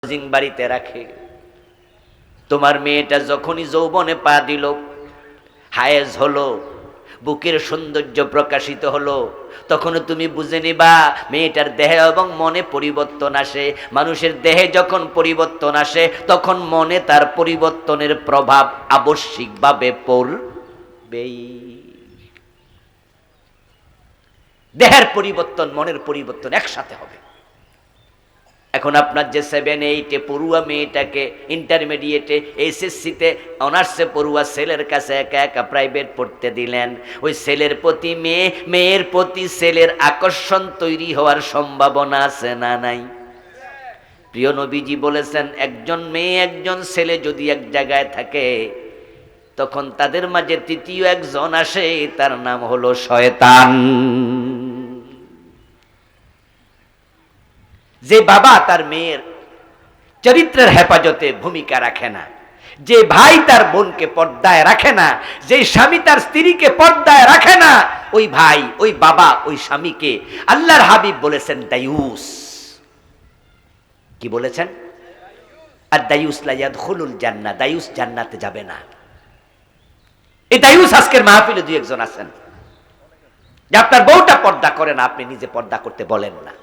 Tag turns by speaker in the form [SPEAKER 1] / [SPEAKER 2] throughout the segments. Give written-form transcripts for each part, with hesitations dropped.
[SPEAKER 1] জিং বাড়িতে রাখে। তোমার মেয়েটা যখনই যৌবনে পা দিল, হায়েজ হলো, বুকের সৌন্দর্য প্রকাশিত হলো, তখন তুমি বুঝে নিবা মেয়েটার দেহে এবং মনে পরিবর্তন আসে। মানুষের দেহে যখন পরিবর্তন আসে তখন মনে তার পরিবর্তনের প্রভাব আবশ্যিকভাবে পড়বেই। দেহের পরিবর্তন মনের পরিবর্তন একসাথে হবে। এখন আপনার যে 7-8 পড়ুয়া মেয়েটাকে ইন্টারমিডিয়েটে এসএসসিতে অনার্সে পড়ুয়া ছেলের কাছে একা একা প্রাইভেট পড়তে দিলেন, ওই ছেলের প্রতি মেয়ের প্রতি ছেলের আকর্ষণ তৈরি হওয়ার সম্ভাবনা আছে না নাই? প্রিয় নবীজি বলেছেন, একজন মেয়ে একজন ছেলে যদি এক জায়গায় থাকে তখন তাদের মাঝে তৃতীয় একজন আসে, তার নাম হলো শয়তান। যে বাবা তার মেয়ের চরিত্রের হেফাজতে ভূমিকা রাখে না, যে ভাই তার বোনকে পর্দায় রাখে না, যে স্বামী তার স্ত্রীকে পর্দায় রাখে না, ওই ভাই ওই বাবা ওই স্বামীকে আল্লাহর হাবিব বলেছেন দায়ুস। কি বলেছেন? আর দায়ুস লা ইয়াদখুলুল জান্নাহ, দায়ুস জান্নাতে যাবে না। এই দায়ুস আজকের মাহফিলে দুই একজন আছেন যে আপনার বউটা পর্দা করে না, আপনি নিজে পর্দা করতে বলেন না।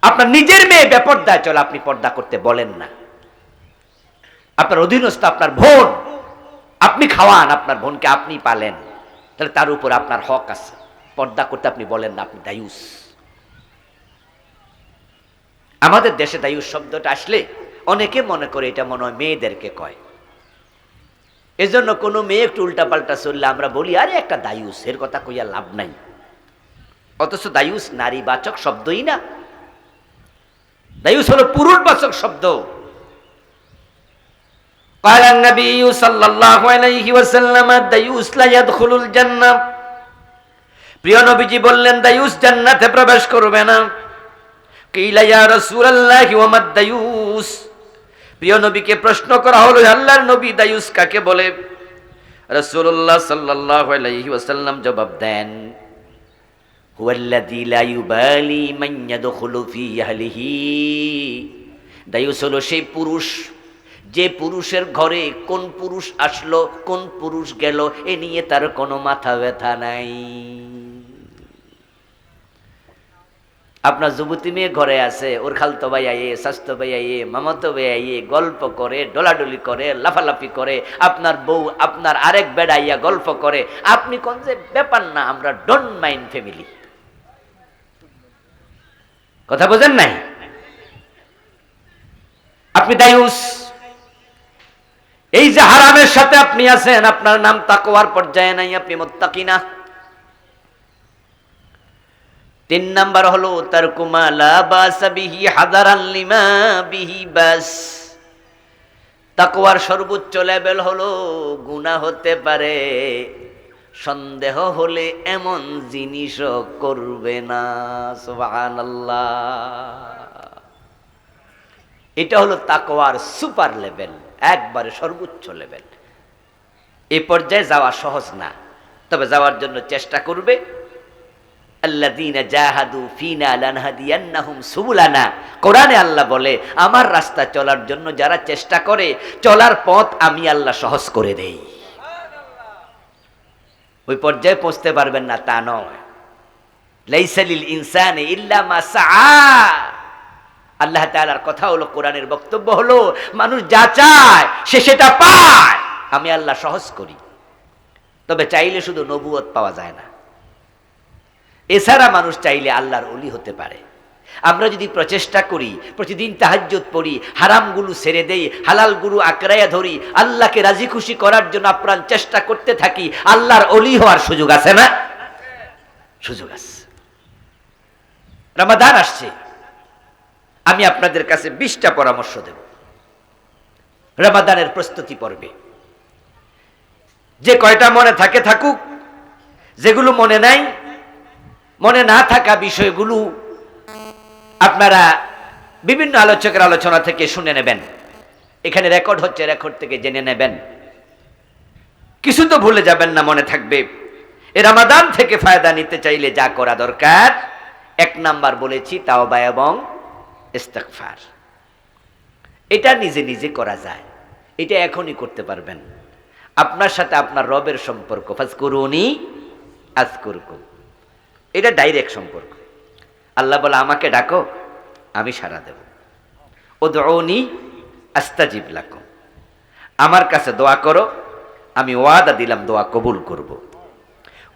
[SPEAKER 1] আপনার নিজের মেয়ে বেপর্দায় চলে, আপনি পর্দা করতে বলেন না। আপনার অধীনস্থ আপনার বোন, আপনি খাওয়ান, আপনার বোনকে আপনি পালেন, তাহলে তার উপর আপনার হক আছে, পর্দা করতে আপনি বলেন না, আপনি দায়ুস। আমাদের দেশে দায়ুস শব্দটা আসলে অনেকে মনে করে এটা মনে হয় মেয়েদেরকে কয়। এজন্য কোনো মেয়ে একটু উল্টাপাল্টা চললে আমরা বলি আরে একটা দায়ুস, এর কথা কইয়া লাভ নাই। অথচ দায়ুস নারীবাচক শব্দই না, দায়ুস হলো পুরুষবাচক শব্দ। قال النبي صلى الله عليه وسلم দায়ুস লা ইয়াদখুলুল জান্নাহ। প্রিয় নবীজি বললেন দায়ুস জান্নাতে প্রবেশ করবে না। কিলা ইয়া রাসূলুল্লাহ ওয়া মা দায়ুস। প্রিয় নবীকে প্রশ্ন করা হলো, আল্লাহর নবী দায়ুস কাকে বলে? রাসূলুল্লাহ সাল্লাল্লাহু আলাইহি ওয়াসাল্লাম জবাব দেন, হুয়াল্লাযী লা ইউবালি মান ইয়াদখুলু ফি আহলিহি। দায়ুস হলো সেই পুরুষ, যে পুরুষের ঘরে কোন পুরুষ আসলো কোন পুরুষ গেল এ নিয়ে তার কোনো মাথা ব্যথা নাই। আপনার যুবতী মেয়ে ঘরে আছে, ওর খালতো ভাই আইয়ে, শাস্তো ভাই আইয়ে, মামাতো ভাই আইয়ে গল্প করে, ডলাডলি করে, লাফালাফি করে, আপনার বউ আপনার আরেক বেড়া আইয়া গল্প করে, আপনি কোন যে ব্যাপার না, আমরা ডোন্ট মাইন্ড ফ্যামিলি। কথা বোঝেন নাই? আপনি দায়ুস। এই যে হারামের সাথে আপনি আছেন, আপনার নাম তাকওয়ার পর্যায়ে নাই, আপনি মুত্তাকি না। 3 নাম্বার হলো তারকু মা লা বাসা বিহি হাদারান লিমা বিহি বাস। তাকওয়ার সর্বোচ্চ লেভেল হলো গুনাহ হতে পারে, সন্দেহ হলে এমন জিনিসও করবে না। সুবহানাল্লাহ। এটা হলো তাকওয়ার সুপার লেভেল, একবারে সর্বোচ্চ লেভেল। এই পর্যায়ে যাওয়া সহজ না, তবে যাওয়ার জন্য চেষ্টা করবে। আল্লাযীনা জাহাদু ফিনা লানহাদিয়ান্নাহুম সুবুলানা। কোরআনে আল্লাহ বলে, আমার রাস্তা চলার জন্য যারা চেষ্টা করে, চলার পথ আমি আল্লাহ সহজ করে দেই। ওই পর্যায়ে পৌঁছতে পারবেন না তা নয়। লাইসা লিল ইনসানি ইল্লা মা সাআ। আল্লাহ তাআলার কথা হলো, কোরআনের বক্তব্য হলো, মানুষ যা চায় সে সেটা পায়, আমি আল্লাহ সহজ করি। তবে চাইলে শুধু নবুয়ত পাওয়া যায় না, এছাড়া মানুষ চাইলে আল্লাহর ওলি হতে পারে। আমরা যদি প্রচেষ্টা করি, প্রতিদিন তাহাজ্জুদ পড়ি, হারামগুলো ছেড়ে দেই, হালালগুলো আঁকড়াইয়া ধরি, আল্লাহকে রাজি খুশি করার জন্য আপ্রাণ চেষ্টা করতে থাকি, আল্লাহর ওলি হওয়ার সুযোগ আছে না? সুযোগ আছে। রমাদান আসছে, আমি আপনাদের কাছে 20টা পরামর্শ দেব রমাদানের প্রস্তুতি পর্বে। যে কয়টা মনে থাকে থাকুক, যেগুলো মনে নাই, মনে না থাকা বিষয়গুলো আপনারা বিভিন্ন আলোচকের আলোচনা থেকে শুনে নেবেন। এখানে রেকর্ড হচ্ছে, রেকর্ড থেকে জেনে নেবেন। কিছু তো ভুলে যাবেন না, মনে থাকবে। এ রমাদান থেকে ফায়দা নিতে চাইলে যা করা দরকার, 1 নাম্বার বলেছি তাওবা এবং ইস্তিগফার। এটা নিজে নিজে করা যায়, এটা এখনই করতে পারবেন। আপনার সাথে আপনার রবের সম্পর্ক, ফাজকুরুনি আযকুরকুম, এটা ডাইরেক্ট সম্পর্ক। আল্লাহ বলে আমাকে ডাকো আমি সাড়া দেব। উদউনি আস্তাজিব লাকুম, আমার কাছে দোয়া করো আমি ওয়াদা দিলাম দোয়া কবুল করব।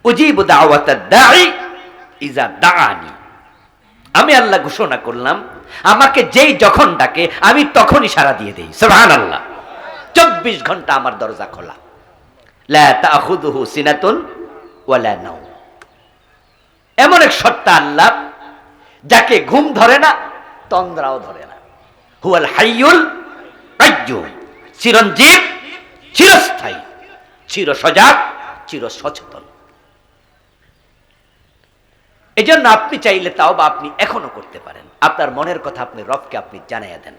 [SPEAKER 1] উজিবু দাওয়াতাদ দাঈ ইযা দাআনি, আমি আল্লাহ ঘোষণা করলাম আমাকে যেই যখন ডাকে আমি তখনই সাড়া দিয়ে দেই। সুবহানাল্লাহ। 24 ঘন্টা আমার দরজা খোলা। লা তাখুযুহু সিনাতুন ওয়ালা নাওম, এমন এক সত্তা আল্লাহ যাকে ঘুম ধরে না, তন্দ্রাও ধরে না। হুয়াল হাইয়ুল কাইয়্যুম, চিরঞ্জীব, চিরস্থায়ী, চির সজাগ, চির সচেতন। এজন্য আপনি চাইলে তাওবা আপনি এখনো করতে পারেন। আপনার মনের কথা আপনি রবকে আপনি জানাইয়া দেন।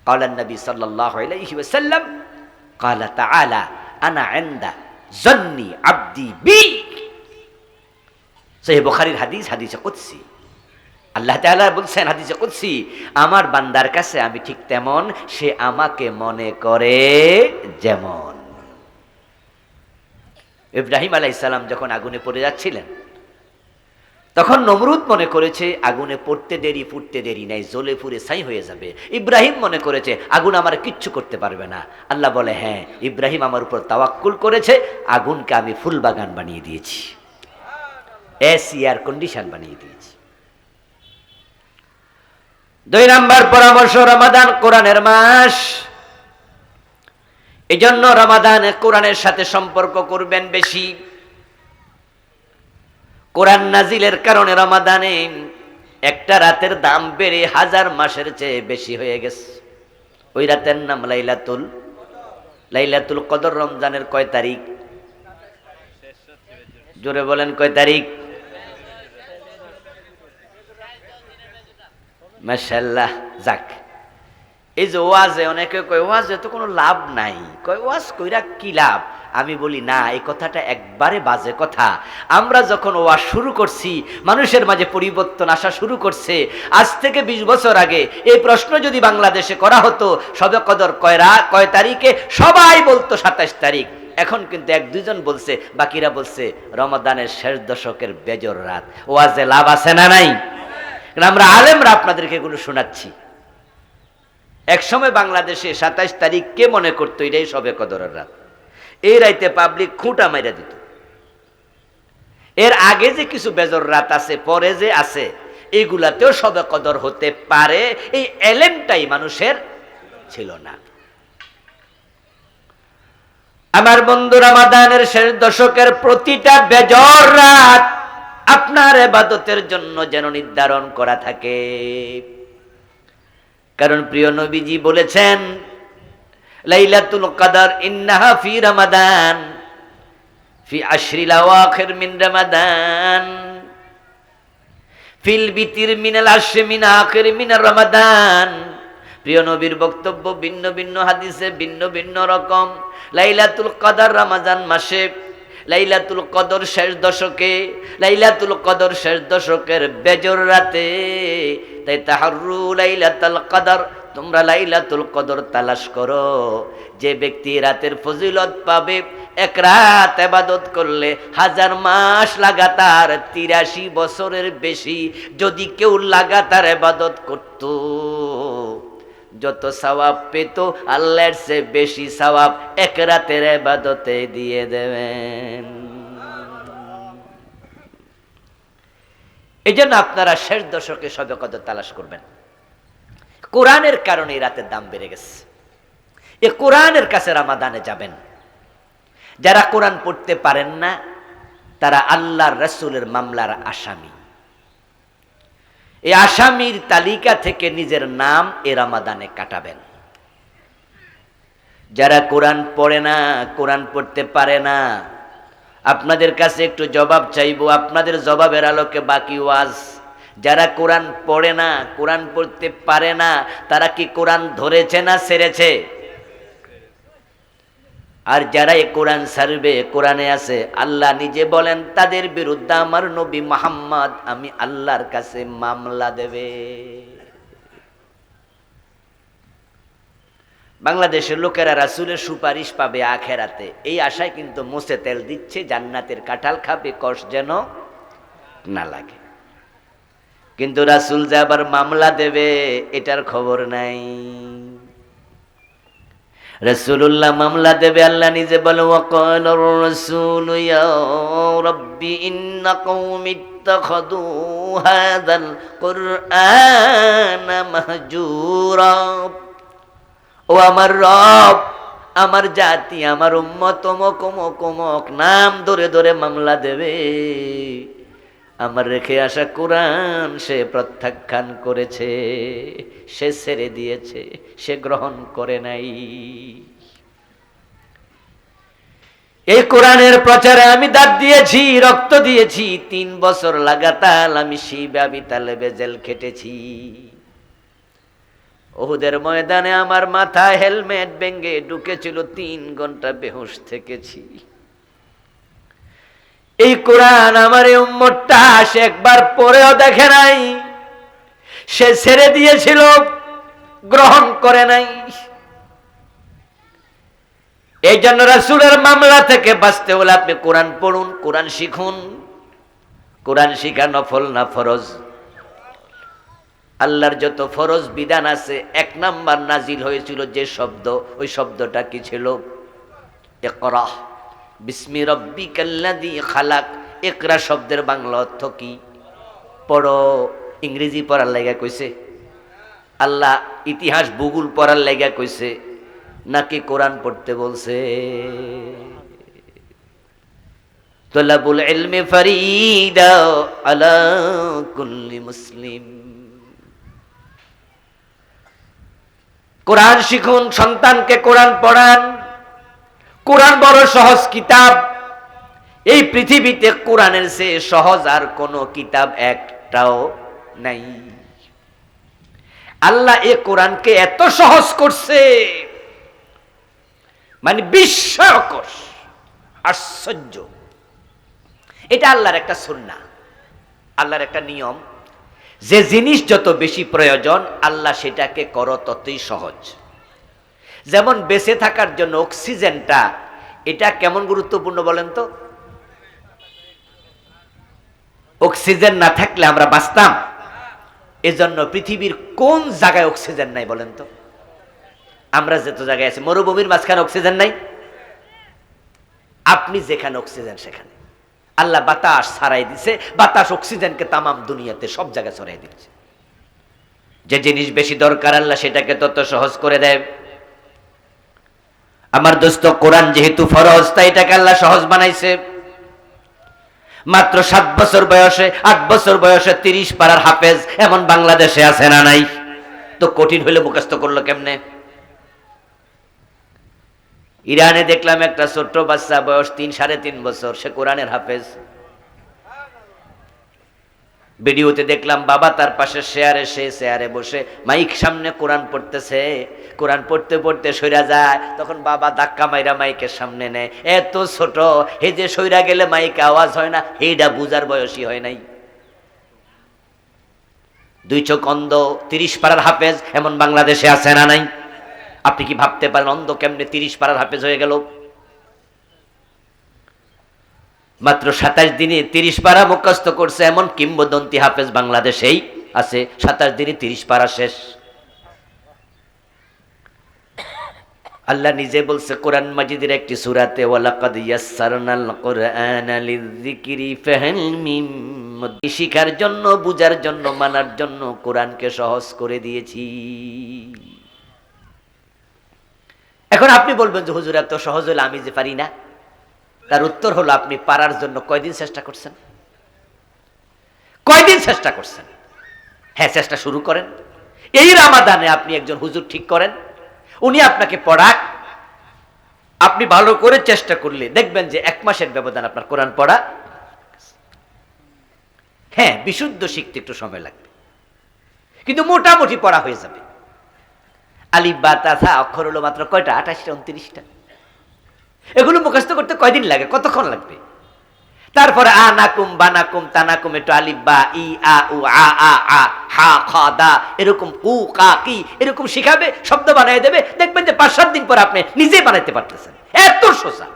[SPEAKER 1] قال النبي صلى الله عليه وسلم قال تعالى انا عند ظن عبدي بي, সহিহ বুখারীর হাদিস, হাদিসে কুদসি। আল্লাহ তাআলা বলছেন হাদিসে কুদসি, আমার বান্দার কাছে আমি ঠিক তেমন, সে আমাকে মনে করে যেমন। ইব্রাহিম আলাইহিস সালাম যখন আগুনে পড়ে যাচ্ছিলেন, তখন নমরুদ মনে করেছে আগুনে পড়তে দেরি, ফুটতে দেরি নাই, জ্বলে পুড়ে ছাই হয়ে যাবে। ইব্রাহিম মনে করেছে আগুন আমার কিচ্ছু করতে পারবে না। আল্লাহ বলে হ্যাঁ, ইব্রাহিম আমার উপর তাওয়াক্কুল করেছে, আগুনকে আমি ফুল বাগান বানিয়ে দিয়েছি, এসি এয়ার কন্ডিশন বানিয়ে দিয়েছি। 2 নাম্বার পরামর্শ, রমাদান কোরআনের মাস। এজন্য রমাদানে কোরআনের সাথে সম্পর্ক করবেন বেশি। কোরআন নাজিলের কারণে রমাদানে একটা রাতের দাম বেড়ে 1000 মাসের চেয়ে বেশি হয়ে গেছে। ওই রাতের নাম লাইলাতুল কদর। রমজানের কয় তারিখ? জোরে বলেন কয় তারিখ? মাশাআল্লাহ। যাক, এই যে ওয়াজে অনেকে কয় ওয়াজে তো কোনো লাভ নাই, কয় ওয়াজ কইরা কি লাভ? আমি বলি না, এই কথাটা একবারে বাজে কথা। আমরা যখন ওয়াজ শুরু করছি, মানুষের মাঝে পরিবর্তন আসা শুরু করছে। আজ থেকে 20 বছর আগে এই প্রশ্ন যদি বাংলাদেশে করা হতো শবে কদর কয় তারিখে, সবাই বলতো 27 তারিখ। এখন কিন্তু 1-2 জন বলছে, বাকিরা বলছে রমাদানের শেষ দশকের বেজর রাত। ওয়াজে লাভ আছে না নাই? আমরা আলেমরা আপনাদেরকে এগুলো শোনাচ্ছি। একসময় বাংলাদেশে 27 তারিখ কে মনে করতো এটাই শবে কদরের রাত। এই রাইতে পাবলিক খুঁটা মাইরা দিত। এর আগে যে কিছু বেজর রাত আছে, পরে যে আছে, এগুলাতেও শবে কদর হতে পারে, এই এলেমটাই মানুষের ছিল না। আমার বন্ধু, রমাদানের শেষ দশকের প্রতিটা বেজর রাত আপনার ইবাদতের জন্য যেন নির্ধারণ করা থাকে। কারণ প্রিয় নবীজি বলেছেন লাইলাতুল কদর ইন্নাহা ফি রমাদান ফি আশরিল আওয়াখির মিন রমাদান ফিল বিতির মিনাল আশরি মিন আখির মিন রমাদান। প্রিয় নবীর বক্তব্য ভিন্ন ভিন্ন হাদিসে ভিন্ন ভিন্ন রকম। লাইলাতুল কদর রমজান মাসে, লাইলাতুল কদর শেষ দশকে, লাইলাতুল কদর শেষ দশকের বেজর রাতে। তাই তাহাররু লাইলাতুল কদর, তোমরা লাইলাতুল কদর তালাশ করো। যে ব্যক্তি রাতের ফজিলত পাবে, এক রাত ইবাদত করলে 1000 মাস লাগাতার, 83 বছরের বেশি যদি কেউ লাগাতার ইবাদত করত, যত সওয়াব পেত আল্লাহর চেয়ে বেশি সওয়াব এক রাতের ইবাদতে দিয়ে দেবেন। এজন্য আপনারা শেষ দশকে শবে কদর তালাশ করবেন। কোরআনের কারণে এই রাতের দাম বেড়ে গেছে। এই কোরআনের কাছে রমাদানে যাবেন। যারা কোরআন পড়তে পারেন না, তারা আল্লাহর রাসূলের মামলার আসামি। এই আসামির তালিকা থেকে নিজের নাম এ রমাদানে কাটাবেন। যারা কোরআন পড়ে না, কোরআন পড়তে পারে না, আপনাদের কাছে একটু জবাব চাইবো, আপনাদের জবাবের আলোকে বাকি ওয়াজ। যারা কোরআন পড়ে না, কোরআন পড়তে পারে না, তারা কি কোরআন ধরেছে না ছেড়েছে? আর যারা এই কোরআন ছাড়বে, কোরআনে আছে আল্লাহ নিজে বলেন তাদের বিরুদ্ধে আমার নবী মুহাম্মদ আমি আল্লাহর কাছে মামলা দেবে। বাংলাদেশের লোকেরা রাসূলের সুপারিশ পাবে আখেরাতে, এই আশায় কিন্তু মোছে তেল দিচ্ছে, জান্নাতের কাঁঠাল খাবে, কষ্ট যেন না লাগে। কিন্তু রাসূল যে আবার মামলা দেবে এটার খবর নাই। রাসূলুল্লাহ মামলা দেবে, আল্লাহ নিজে বলে ওয়াকালার রাসূলু ইয়া রাব্বি ইন্না কওমি ইত্তাখাযু হাযাল কুরআনা মাহজুরা। ও আমার রব, আমার জাতি, আমার উম্মত অমুক অমুক অমুক নাম ধরে ধরে মামলা দেবে। আমার রেখে আসা কোরআন সে প্রত্যাখ্যান করেছে, সে ছেড়ে দিয়েছে, সে গ্রহণ করে নাই। এই কোরআনের প্রচারে আমি দাঁত দিয়েছি, রক্ত দিয়েছি, 3 বছর লাগাতার আমি শিবে আবি তালেবে জেল খেটেছি। ওহুদের ময়দানে আমার মাথায় হেলমেট ভেঙে ঢুকেছিল, 3 ঘন্টা বেহুশ থেকেছি। এই কোরআন আমার এই উম্মতটা সে একবার পড়েও দেখে নাই, সে ছেড়ে দিয়েছিল, গ্রহণ করে নাই। এই জন্য রাসূলের মামলা থেকে বাঁচতে হলে আপনি কোরআন পড়ুন, কোরআন শিখুন। কোরআন শিখা নফল না ফরজ? আল্লাহর যত ফরজ বিধান আছে 1 নাম্বার নাজিল হয়েছিল যে শব্দ, ওই শব্দটা কি ছিল? ইকরা বিস্মি রাব্বিকাল্লাযী খালাক। ইকরা শব্দের বাংলা অর্থ কি? পড়ো। ইংরেজি পড়ার লাগা কইছে? আল্লাহ ইতিহাস ভূগোল পড়ার লাগা কইছে নাকি কোরআন পড়তে বলছে? তলাবুল ইলমি ফরিদা আলা কুল্লি মুসলিম। কোরআন শিখুন, সন্তানকে কোরআন পড়ান। কোরআন বড় সহজ কিতাব। এই পৃথিবীতে কোরআনের চেয়ে সহজ আর কোনো কিতাব একটাও নাই। আল্লাহ এই কোরআনকে এত সহজ করছে, মানে বিস্ময়কর, আশ্চর্য। এটা আল্লাহর একটা সুন্নাহ, আল্লাহর একটা নিয়ম, যে জিনিস যত বেশি প্রয়োজন আল্লাহ সেটাকে করো ততই সহজ। যেমন বেঁচে থাকার জন্য অক্সিজেনটা, এটা কেমন গুরুত্বপূর্ণ বলেন তো? অক্সিজেন না থাকলে আমরা বাঁচতাম? এজন্য পৃথিবীর কোন জায়গায় অক্সিজেন নাই বলেন তো? আমরা যত জায়গায় আছি, মরুভূমির মাঝখানে অক্সিজেন নাই? আপনি যেখানে অক্সিজেন সেখানে। আল্লাহ বাতাস ছড়াই দিছে, বাতাস অক্সিজেনকে তামাম দুনিয়াতে সব জায়গায় ছড়াই দিচ্ছে। যে জিনিস বেশি দরকার আল্লাহ সেটাকে তত সহজ করে দেয়। আমার দোস্ত, কোরআন যেহেতু ফরজ তাই এটাকে আল্লাহ সহজ বানাইছে। মাত্র 7 বছর বয়সে, 8 বছর বয়সে 30 পারার হাফেজ এমন বাংলাদেশে আছে না নাই? তো কঠিন হইলে মুখস্থ করলো কেমনে? ইরানে দেখলাম একটা ছোট্ট বাচ্চা, বয়স 3-3.5 বছর, সে কোরআনের হাফেজ। ভিডিওতে দেখলাম বাবা তার পাশে চেয়ারে বসে মাইক সামনে কোরআন পড়তেছে। কোরআন পড়তে পড়তে সইরা যায়, তখন বাবা ধাক্কা মাইরা মাইকের সামনে নেয়। এত ছোট, এই যে সইরা গেলে মাইকে আওয়াজ হয় না, এইটা বুঝার বয়সী হয় নাই। 2 চোখ অন্ধ, 30 পারার হাফেজ এমন বাংলাদেশে আছে না নাই? আপনি কি ভাবতে পারেন অন্ধ কেমনে 30 পারার হাফেজ হয়ে গেল? মাত্র 27 দিনে 30 পারা মুখস্থ করছে এমন কিংবদন্তি হাফেজ বাংলাদেশেই আছে। 27 দিনে 30 পারা শেষ। আল্লাহ নিজে বলছে কোরআন মাজিদের একটি সূরাতে, ওয়ালাকাদ ইয়াসসারনাল কুরআনা লিযিকরি ফাহাল মিন মুদ্দাকির। শিখার জন্য, বুঝার জন্য, মানার জন্য কোরআনকে সহজ করে দিয়েছি। এখন আপনি বলবেন যে হুজুর এত সহজ হলে আমি যে পারি না। তার উত্তর হলো, আপনি পারার জন্য কয়দিন চেষ্টা করছেন? কয়দিন চেষ্টা করছেন? হ্যাঁ, চেষ্টা শুরু করেন। এই রমাদানে আপনি একজন হুজুর ঠিক করেন, উনি আপনাকে পড়াক। আপনি ভালো করে চেষ্টা করলে দেখবেন যে 1 মাসের ব্যবধান আপনার কোরআন পড়া। হ্যাঁ, বিশুদ্ধ শিখতে একটু সময় লাগবে, কিন্তু মোটামুটি পড়া হয়ে যাবে। আলিফ বা তা সা অক্ষর হলো মাত্র কয়টা? 28টা 29টা। এগুলো মুখস্থ করতে কয়দিন লাগে? কতক্ষণ লাগবে? তারপরে আনাকুম বানাকুম তানাকুম একটু আলিফ বা ই আ উ আ আ আ হা খ দা এরকম কু কা কি এরকম শিখাবে, শব্দ বানিয়ে দেবে, দেখবেন যে 5-7 দিন পর আপনি নিজেই বানাইতে পারতেছেন। এত সোজা,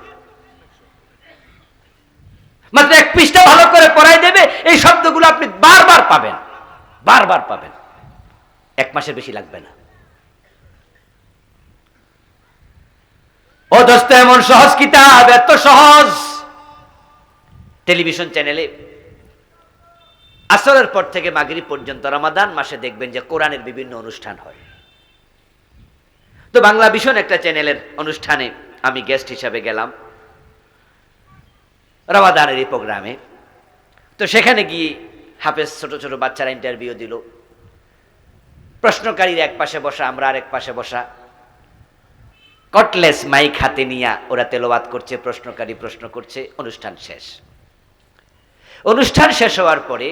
[SPEAKER 1] মাত্র 1 পৃষ্ঠা ভালো করে পড়াই দেবে, এই শব্দগুলো আপনি বারবার পাবেন, বারবার পাবেন, 1 মাসের বেশি লাগবে না। ও দোস্ত, এমন সহজ কিতাব, এত সহজ। টেলিভিশন চ্যানেলে আসরের পর থেকে মাগরিব পর্যন্ত রমাদান মাসে দেখবেন যে কোরআনের বিভিন্ন অনুষ্ঠান হয়। তো বাংলা ভিশন একটা চ্যানেলের অনুষ্ঠানে আমি গেস্ট হিসাবে গেলাম রমাদানের এই প্রোগ্রামে। তো সেখানে গিয়ে হাফেজ ছোট ছোট বাচ্চারা ইন্টারভিউ দিল, প্রশ্নকারীর এক পাশে বসা, আমরা আরেক পাশে বসা, কটলেস মাইক হাতে নিয়ে ওরা তেলাওয়াত করছে, প্রশ্নকারী প্রশ্ন করছে। অনুষ্ঠান শেষ। অনুষ্ঠান শেষ হওয়ার পরে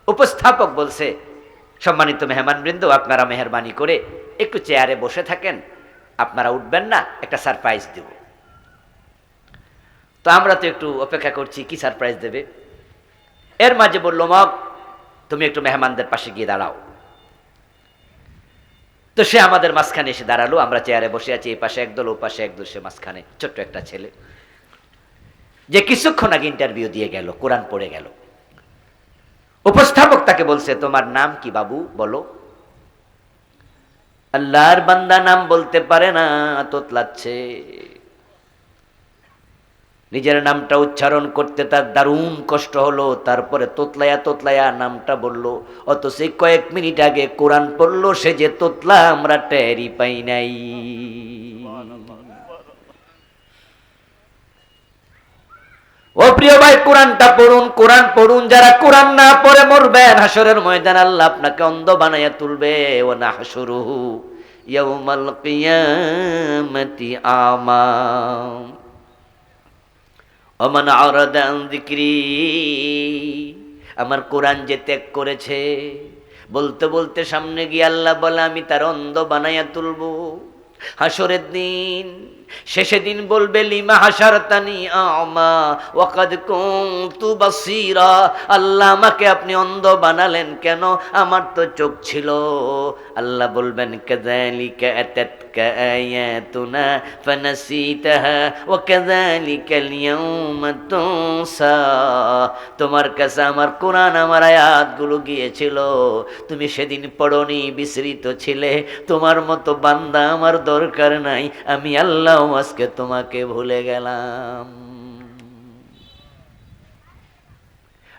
[SPEAKER 1] উপস্থাপক বলছে, সম্মানিত মেহমানবৃন্দ, আপনারা মেহরবানি করে একটু চেয়ারে বসে থাকেন, আপনারা উঠবেন না, একটা সারপ্রাইজ দেব। তো আমরা তো একটু অপেক্ষা করছি কি সারপ্রাইজ দেবে। এর মাঝে বলল, মগ তুমি একটু মেহমানদের পাশে গিয়ে দাঁড়াও। তো সে আমাদের মাঝখানে এসে দাঁড়ালো, আমরা চেয়ারে বসে আছি, এই পাশে একদল, ও পাশে একদল, সে মাঝখানে ছোট্ট একটা ছেলে যে কিছুক্ষণ আগে ইন্টারভিউ দিয়ে গেল, কোরআন পড়ে গেল। উপস্থাপক তাকে বলছে, তোমার নাম কি বাবু, বলো। আল্লাহর বান্দা নাম বলতে পারে না, তোতলাচ্ছে। নিজের নামটা উচ্চারণ করতে তার দারুণ কষ্ট হলো, তারপরে তোতলায়া তোতলায়া নামটা বললো। অত সে কয়েক মিনিট আগে কোরআন পড়লো, সে যে তোতলা আমরা টেরই পাই নাই। ও প্রিয় ভাই, কোরআনটা পড়ুন, কোরআন পড়ুন। যারা কোরআন না পড়ে মরবেন, হাসরের ময়দান আল্লাহ আপনাকে অন্ধ বানাইয়া তুলবে। ও নাহশুরুহু ইয়াউমাল কিয়ামাতি আমা ওমান আরাদা আন যিকরি। আমার কোরআন যে ত্যাগ করেছে, বলতে বলতে সামনে গিয়ে আল্লাহ বলে, আমি তার অন্ধ বানাইয়া তুলবো। হাসরের দিন, শেষে দিন বলবে, লিমা হাসারতানি আমা ওয়াকাদ কুনতু বাসীরা। আল্লাহ, আমাকে আপনি অন্ধ বানালেন কেন, আমার তো চোখ ছিল। আল্লাহ বলবেন, কাযালিকা আতাতকা আয়াতুনা ফানাসিতাহা ওয়া কাযালিকাল ইয়াউমা তুনসা। তোমার কাছে আমার কোরআন, আমার আয়াতগুলো গিয়েছিল, তুমি সেদিন পড়নি, বিস্মৃত ছিলে। তোমার মতো বান্দা আমার দরকার নাই, আমি আল্লাহ আজকে তোমাকে ভুলে গেলাম।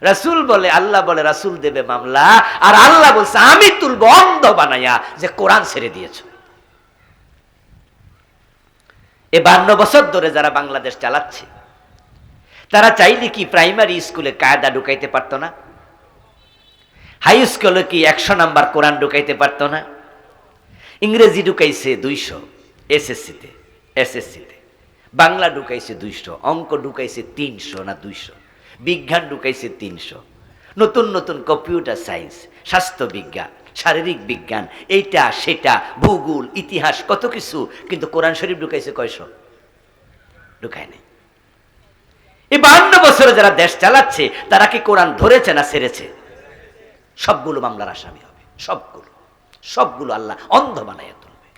[SPEAKER 1] রাসূল বলে, আল্লাহ বলে, রাসূল দেবে মামলা, আর আল্লাহ বলছে আমি তুলব অন্ধ বানাইয়া, যে কোরআন ছেড়ে দিয়েছো। এই 52 বছর ধরে যারা বাংলাদেশ চালাচ্ছে, তারা চাইলে কি প্রাইমারি স্কুলে কায়দা ঢুকাইতে পারতো না? হাই স্কুলে কি 100 নাম্বার কোরআন ঢুকাইতে পারতো না? ইংরেজি ঢুকাইছে 200 এসএসসিতে, বাংলা ঢুকাইছে 200, অঙ্ক ঢুকাইছে 300 না 200, বিজ্ঞান ঢুকাইছে 300, নতুন নতুন কম্পিউটার সায়েন্স, স্বাস্থ্য বিজ্ঞান, শারীরিক বিজ্ঞান, এইটা সেটা, ভূগোল, ইতিহাস, কত কিছু। কিন্তু কোরআন শরীফ ঢুকাইছে কয়শো? ঢুকায় নাই। এই 52 বছরে যারা দেশ চালাচ্ছে, তারা কি কোরআন ধরেছে না ছেড়েছে? সবগুলো মামলার আসামি হবে, সবগুলো আল্লাহ অন্ধ বানাইয়া তুলবে।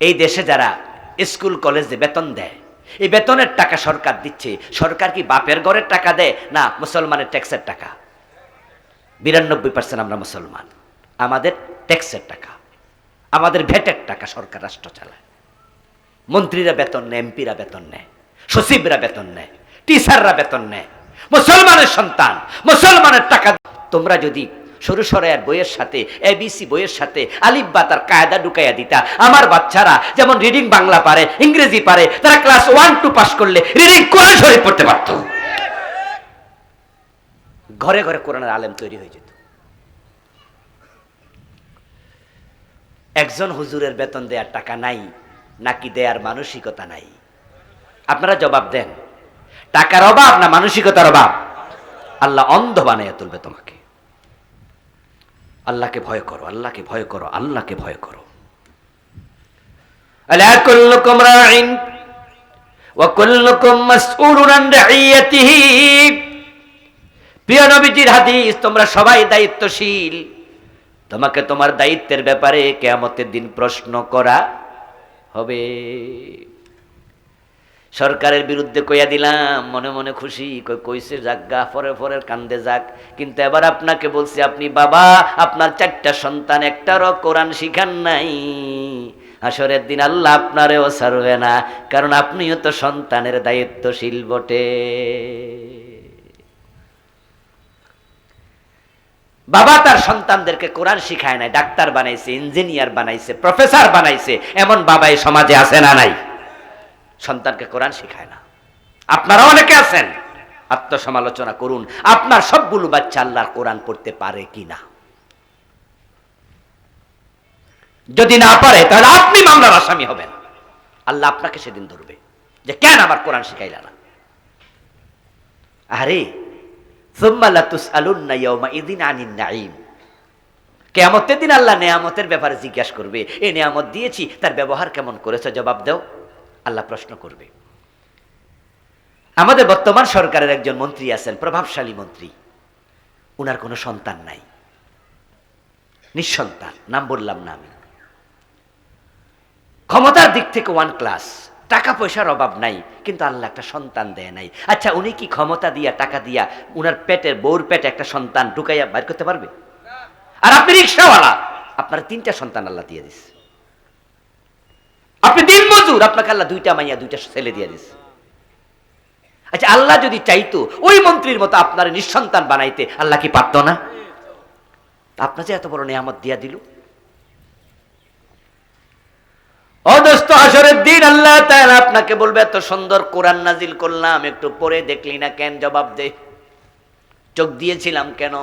[SPEAKER 1] এই দেশে যারা স্কুল কলেজে বেতন দেয়, এই বেতনের টাকা সরকার দিচ্ছে। সরকার কি বাপের ঘরের টাকা দেয় না মুসলমানের ট্যাক্সের টাকা? 92% আমরা মুসলমান, আমাদের ট্যাক্সের টাকা, আমাদের ভ্যাটের টাকা সরকার রাষ্ট্র চালায়। মন্ত্রীরা বেতন নেয়, এমপিরা বেতন নেয়, সচিবরা বেতন নেয়, টিচাররা বেতন নেয়। মুসলমানের সন্তান, মুসলমানের টাকা। তোমরা যদি সরু সরাইয়ের বইয়ের সাথে, এবিসি বইয়ের সাথে আলিফ বা তার কায়দা ঢুকাইয়া দিতা, আমার বাচ্চারা যেমন রিডিং বাংলা পারে, ইংরেজি পারে, তারা ক্লাস 1-2 পাস করলে রিডিং কোরআন শরীফ পড়তে পারত। ঘরে ঘরে কোরআনের আলেম তৈরি হয়ে যেত। একজন হুজুরের বেতন দেওয়ার টাকা নাই, নাকি দেয়ার মানসিকতা নাই? আপনারা জবাব দেন, টাকার অভাব না মানসিকতার অভাব? আল্লাহ অন্ধ বানাইয়া তুলবে তোমাকে। আল্লাহকে ভয় করো, আল্লাহকে ভয় করো, আল্লাহকে ভয় করো। আলা কুল্লুকুম রাইন ওয়া কুল্লুকুম মাসউলুন আন রাইয়াতিহি। প্রিয় নবীজির হাদিস, তোমরা সবাই দায়িত্বশীল, তোমাকে তোমার দায়িত্বের ব্যাপারে কিয়ামতের দিন প্রশ্ন করা হবে। সরকারের বিরুদ্ধে কইয়া দিলাম, মনে মনে খুশি, কইছে যাক, পরে পরের কান্দে যাক। কিন্তু এবার আপনাকে বলছি, আপনি বাবা, আপনার 4টা সন্তান, একটারও কোরআন শিখান নাই, হাসরের দিন আল্লাহ আপনারেও ছাড়বে না, কারণ আপনিও তো সন্তানের দায়িত্বশীল বটে। বাবা তার সন্তানদেরকে কোরআন শিখায় নাই, ডাক্তার বানাইছে, ইঞ্জিনিয়ার বানাইছে, প্রফেসর বানাইছে, এমন বাবা এই সমাজে আছে না নাই? সন্তানকে কোরআন শিখায় না। আপনারা অনেকে আছেন, আত্মসমালোচনা করুন, আপনার সবগুলো বাচ্চা আল্লাহর কোরআন পড়তে পারে কিনা। যদি না পারে তাহলে আপনি মামলার আসামি হবেন। আল্লাহ আপনাকে সেদিন ধরবে যে কেন আমার কোরআন শিখাইলা না। আরে সুম্মা লাতুসআলুন্না ইয়াওমাইযিন আনিন নাঈম, কিয়ামতের দিন আল্লাহ নেয়ামতের ব্যাপারে জিজ্ঞাসা করবে। এই নেয়ামত দিয়েছি, তার ব্যবহার কেমন করেছো, জবাব দাও। আল্লাহ প্রশ্ন করবে। আমাদের বর্তমান সরকারের একজন মন্ত্রী আছেন, প্রভাবশালী মন্ত্রী, উনার কোনো সন্তান নাই, নিঃসন্তান, নাম বললাম না আমি। ক্ষমতার দিক থেকে 1 ক্লাস, টাকা পয়সার অভাব নাই, কিন্তু আল্লাহ একটা সন্তান দেয় নাই। আচ্ছা, উনি কি ক্ষমতা দিয়া, টাকা দিয়া উনার পেটের, বউর পেটে একটা সন্তান ঢুকাইয়া বাইর করতে পারবে? আর আপনি রিক্সাওয়ালা, আপনার 3টা সন্তান আল্লাহ দিয়ে দিচ্ছে। আপনি দিন মজুর, আপনাকে আল্লাহ 2টা মাইয়া, 2টা ছেলে দিয়ে দিচ্ছে। আচ্ছা, আল্লাহ যদি চাইতো ওই মন্ত্রীর মতো আপনার নিঃসন্তান বানাইতে, আল্লাহ কি পারত না? আপনার যে এত বড় নিয়ামত দিয়া দিল। ও দোস্ত, হাসরের দিন আল্লাহ তাআলা আপনাকে বলবে, এত সুন্দর কোরআন নাজিল করলাম, একটু পড়ে দেখলি না কেন? জবাব দে। চোখ দিয়েছিলাম কেন?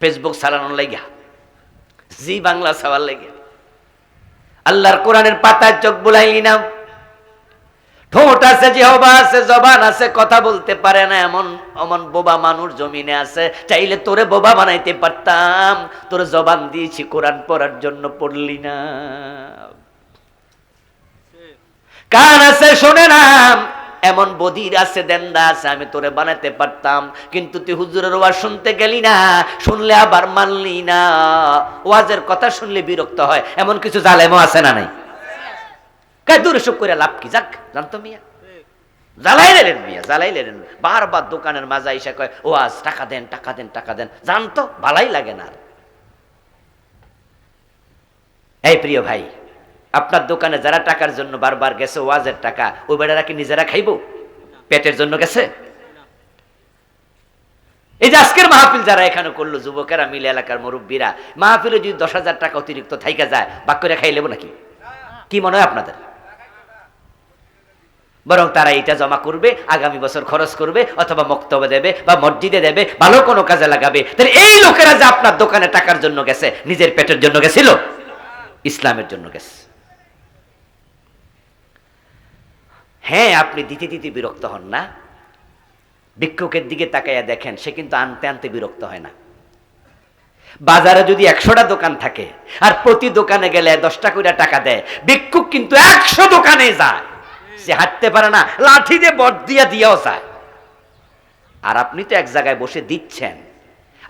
[SPEAKER 1] ফেসবুক চালানোর লাগিয়া, জি বাংলা চাওয়ার লাগিয়া। আল্লাহর কোরআনের পাতায় চোখ বুলাইলি না। ঠোঁট আছে, জিহ্বা আছে, জবান আছে, কথা বলতে পারে না, এমন এমন বোবা মানুষ জমিনে আছে। চাইলে তোরে বোবা বানাইতে পারতাম, তোরে জবান দিয়েছি কোরআন পড়ার জন্য, পড়লি না। কান আছে, শোনে না, এমন বধির আছে, দেন্দা আছে, আমি তোরে বানাইতে পারতাম, কিন্তু তুই হুজুরের ওয়াজ শুনতে গেলি না, শুনলে আবার মানলি না। ওয়াজের কথা শুনলে বিরক্ত হয়, এমন কিছু জালেমও আছে না নাই? কাই দূরে সব করে লাভ কি? যাক, জানতো মিয়া, জ্বালাইলেন মিয়া, জ্বালাইলেন। বারবার দোকানের মাঝে এসে কয়, ওয়াজ, টাকা দেন, টাকা দেন, টাকা দেন। জানতো, ভালাই লাগে না। এই প্রিয় ভাই, আপনার দোকানে যারা টাকার জন্য বারবার গেছে, ওয়াজের টাকা, ওই বেড়ারা কি নিজেরা খাইব? পেটের জন্য গেছে? এই যে আজকের মাহফিল যারা এখানে করলো, যুবকেরা মিলে, এলাকার মুরব্বীরা, মাহফিলে যদি 10,000 টাকা অতিরিক্ত থাইকা যায়, বাক করে খাই লেবো নাকি? কি মনে হয় আপনাদের? বরং তারা এটা জমা করবে, আগামী বছর খরচ করবে, অথবা মক্তবে দেবে, বা মসজিদে দেবে, ভালো কোনো কাজে লাগাবে। তাহলে এই লোকেরা যে আপনার দোকানে টাকার জন্য গেছে, নিজের পেটের জন্য গেছিল? ইসলামের জন্য গেছে। হ্যাঁ, আপনি দিতে দিতে বিরক্ত হন না? ভিক্ষুকের দিকে তাকাইয়া দেখেন, সে কিন্তু আনতে আনতে বিরক্ত হয় না। বাজারে যদি 100টা দোকান থাকে, আর প্রতি দোকানে গেলে 10টা করে টাকা দেয়, ভিক্ষুক কিন্তু 100 দোকানে যায়, সে হাঁটতে পারে না, লাঠি দিয়ে বট দিয়া দিয়েও যায়। আর আপনি তো এক জায়গায় বসে দিচ্ছেন।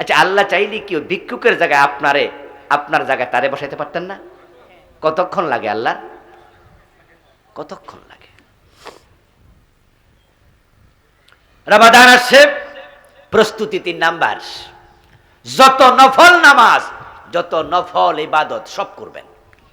[SPEAKER 1] আচ্ছা, আল্লাহ চাইলে কি ওই ভিক্ষুকের জায়গায় আপনার জায়গায় তারে বসাইতে পারতেন না? কতক্ষণ লাগে আল্লাহ? কতক্ষণ লাগে? রমাদান আসছে, প্রস্তুতি 3 নাম্বার। যত নফল নামাজ, যত নফল ইবাদত সব করবেন।